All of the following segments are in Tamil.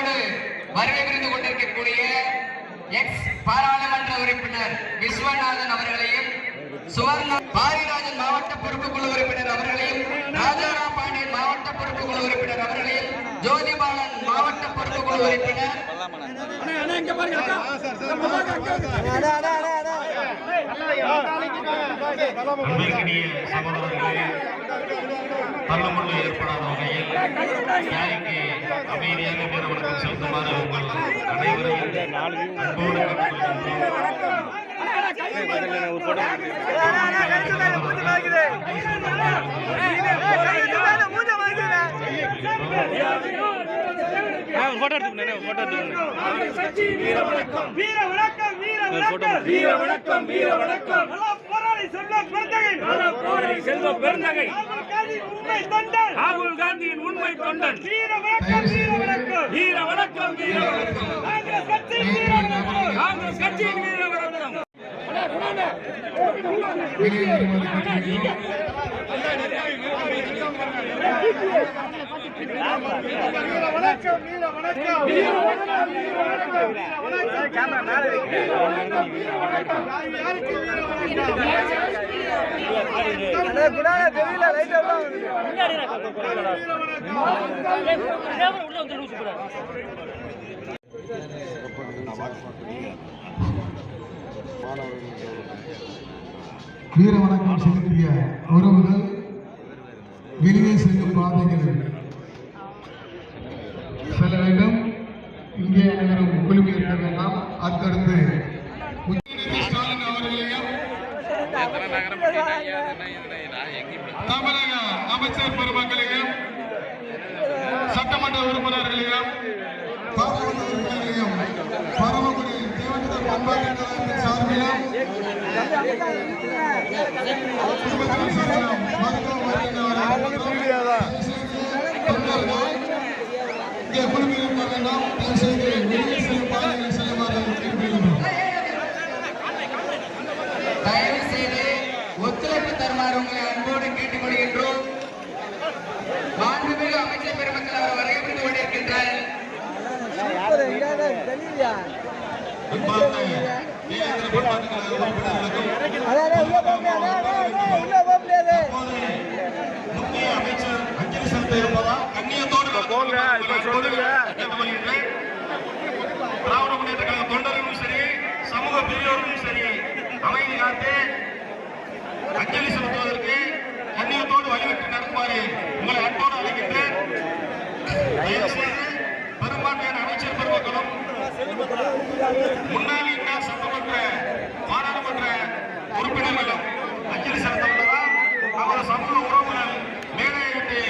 அன்போடு வருகை புரிந்து கொண்டிருக்கக்கூடிய எக்ஸ் பாராளுமன்ற உறுப்பினர் விஸ்வநாதன் அவர்களையும், சுவர்ண பாரிராஜன் மாவட்ட பொறுப்புக்குழு உறுப்பினர் அவர்களையும், ராஜாராம் பாண்டியன் மாவட்ட பொறுப்புக்குழு உறுப்பினர் அவர்களையும், ஜோதிபாலன் மாவட்ட பொறுப்புக்குழு உறுப்பினர் தள்ளமுள்ள ஏற்படாத வகையில் யாருக்கு அமைதியாக வீர வணக்கம் செலுத்துமாறு உங்கள் அனைவரையும் அன்போடு ராகுல் காந்தியின் உண்மை தொண்டன் வீர வணக்கம் வீர வணக்கம் காங்கிரஸ் கட்சியின் வீர வணக்கம். வீர வணக்கம் செலுத்திய உறவுகள் வெளியே செல்லும் பாதைகள் செல்ல வேண்டும். இங்கே அனைவரும் குழுமி இருக்க வேண்டாம். அடுத்தடுத்து ஸ்டாலின் அவர்களையும் தமிழக அமைச்சர் பெருமக்களையும், சட்டமன்ற உறுப்பினர்களையும், பாராளுமன்ற உறுப்பினர்களையும், பரமக்குடி தேவேந்திர பண்பாட்டு கழகத்தின் சார்பிலும் தயவு செய்து ஒத்துழைப்பு தருமாறு உங்களை அன்போடு கேட்டுக்கொள்கின்றோம். மாண்புமிகு அமைச்சர் பெருமக்கள் அவர் வருகை புரிந்து கொண்டிருக்கின்றார். முக்கிய அமைச்சர் அஞ்சலி செலுத்த இருப்பதால் கண்ணியத்தோடு திராவிட முன்னேற்ற கழக தொண்டர்களும் சரி, சமூக பெரியோர்களும் சரி, அமைதி காத்து அஞ்சலி செலுத்துவதற்கு கண்ணியத்தோடு வழிவிட்டு நடத்துமாறு உங்களை அன்போடு அழைக்கின்றேன். பெரும்பான்மையான அமைச்சர் பெருமக்களும், முன்னாள் சட்டமன்ற பாராளுமன்ற உறுப்பினர்களும் அஞ்சலி செலுத்த உள்ளதால் அவரது சமூக உறவுகள் மேலே விட்டு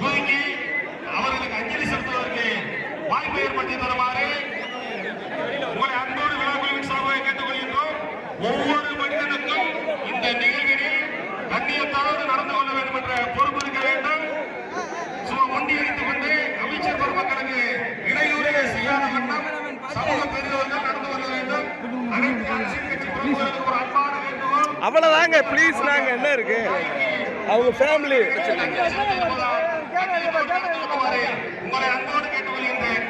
ஒதுங்கி அவர்களுக்கு அஞ்சலி செலுத்துவதற்கு வாய்ப்பு ஏற்படுத்தி தருமாறு உங்களை அன்போடு விழாக்குழுவின் சார்பாக கேட்டுக்கொள்கின்றோம். ஒவ்வொரு மனிதனுக்கும் இந்த நிகழ்வினில் கண்ணியத்தோடு நடந்து கொள்ள வேண்டும் என்ற பொறுப்பு இருக்க வேண்டும். சும்மா முண்டியடித்துக் கொண்டு அமைச்சர் பெருமக்களுக்கு இடையூறு செய்யாத வண்ணம் சமூக பெரியவர்கள் நடந்து கொள்ள வேண்டும். அனைத்து அரசியல் கட்சி பிரமுகர்களுக்கு ஒரு அன்பான வேண்டுகோள். அவ்வளவுதாங்க, ப்ளீஸ். நாங்க என்ன இருக்கு அவங்க ஃபேமிலி உங்களை அன்போடு கேட்டுக்கொள்கின்றேன்.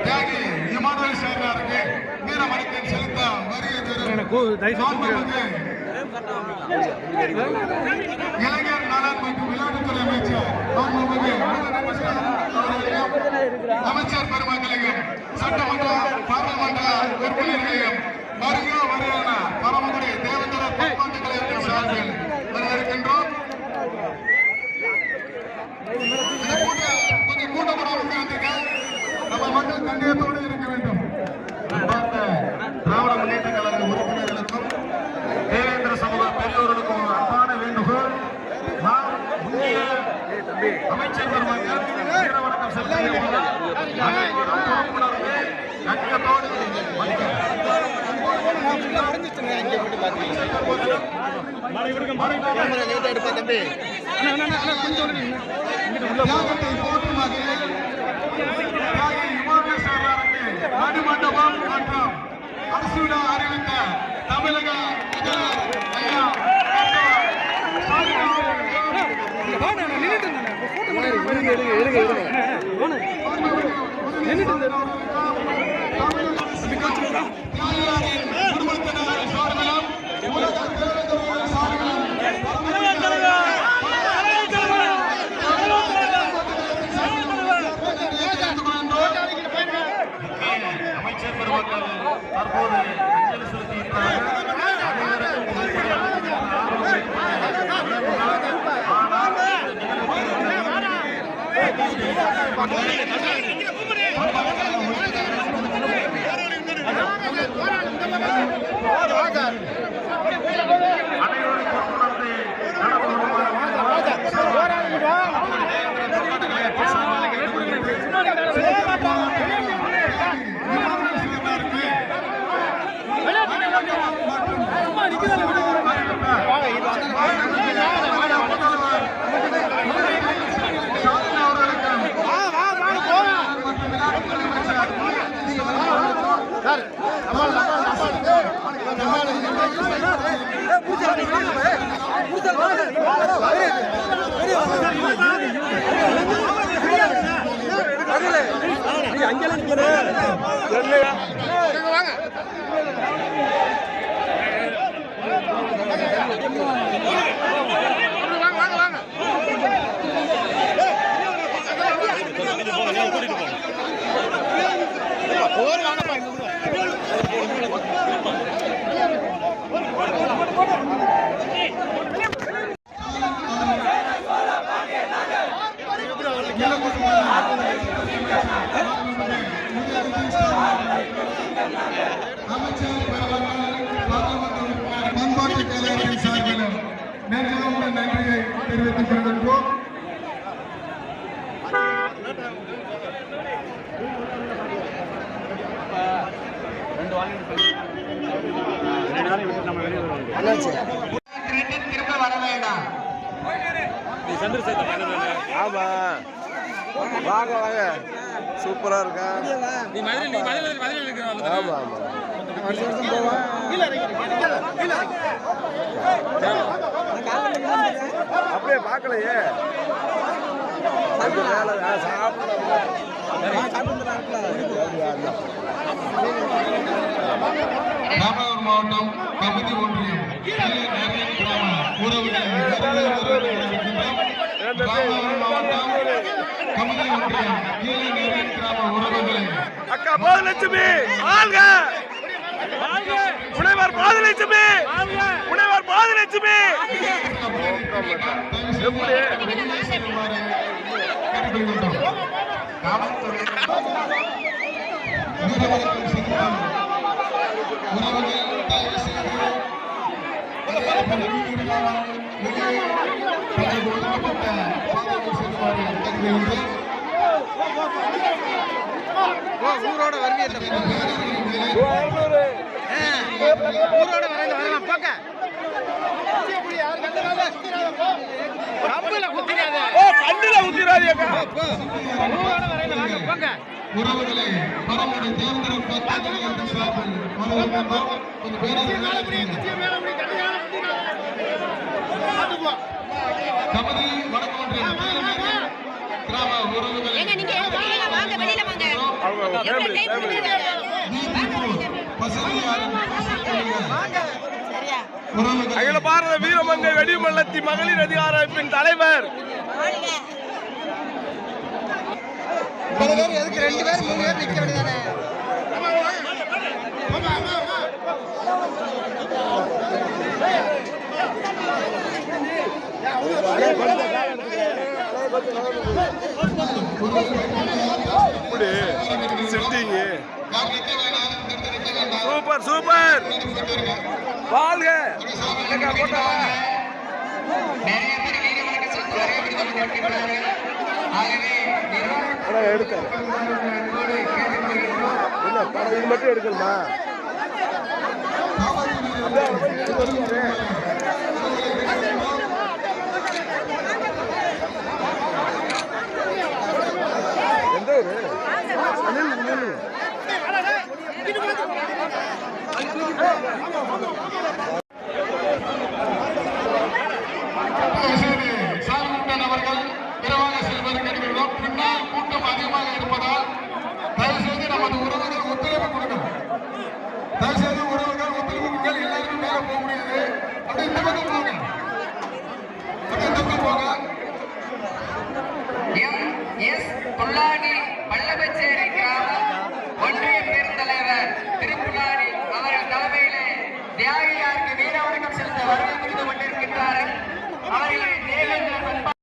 தியாகி இமானுவேல் சேகருக்கு வீர வணக்கம் செலுத்த வருகை இளைஞர் நலன் மற்றும் விளையாட்டுத்துறை அமைச்சர் அமைச்சர் பெருமக்களையும், சட்டமன்ற பாராளுமன்ற உறுப்பினர்களையும் வருக வருகிற பரமக்குடி தேவேந்திர பண்பாட்டு கழகத்தின் சார்பில் வரவேற்கின்றோம். கொஞ்சம் கூட்டப்படாமல் உட்கார்ந்துங்க. நம்ம மக்கள் கண்ணியத்தோடு இருக்க வேண்டும். திராவிட முன்னேற்ற கழக உறுப்பினர்களுக்கும் தேவேந்திர சமூக பெரியோர்களுக்கும் ஒரு அன்பான வேண்டுகோள். நாம் முக்கிய அமைச்சர் பெருமக்கள் வீர வணக்கம் செலுத்த கண்ணியத்தோடு தியாகத்தை போற்றும் வகையில் தியாகி இமானுவேல் சேகருக்கு நடுமண்டபம் மற்றும் அரசு விழா அறிவித்த தமிழக முதல்வர் ஐயா குடும்பத்தினர் சார்பிலும் உலக தேர்தல் சார்பிலும் அமைச்சர் பெருமக்கள் தற்போது அஞ்சலி செலுத்தியிருக்கிறார்கள். பண்பாட்டு கலைஞரின் சார்பிலும் நெஞ்சார்ந்த நன்றியை தெரிவித்துக் கொள்கின்றோம். திரும்ப வர வேண்டாம். ஆமா வாங்க வாங்க சூப்பரா இருக்கா. ஆமா ஆமா அப்படியே பார்க்கலையே ராமநாதபுரம் மாவட்டம் கமிதி ஒன்றியம் கிராம உறவுகள் ராமநாதபுரம் மாவட்டம் கமிதி ஒன்றியம் கீழநேரியன் கிராம உறவுகளை அக்கா பாதலட்சுமி வாழ்க முனைவர் பாதலட்சுமி முனைவர் பாதலட்சுமி காவல்துறை வீரவணக்கம் செலுத்தும் உறவுகள் தயவு செய்து ஒதுக்கப்பட்ட பாதையில் செல்லுமாறு கேட்டுக்கொள்கிறேன். ஊரோட வருவீங்க ஊரோட வரலாம் போக்க உறவுகளை பரமுறை தேர்ந்தெடுப்பு சார்பில் வரவேற்கின்றோம். கொஞ்சம் கமிதி வடக்கு ஒன்றியம் கிராம உறவுகளை அகில பாரத வீரமங்கை வெடிமல்லத்தி மகளிர் அதிகார அமைப்பின் தலைவர் எதுக்கு 2 பேர் 3 பேர் நிக்க வேண்டியதானே? சூப்பர் சூப்பர் வாழ்க நிறைய பேர் வீர வணக்க செலுத்தி வரவேற்பு கொண்டிருக்கிறார்கள். ஆகவே எடுக்க இது மட்டும் எடுக்கணுமா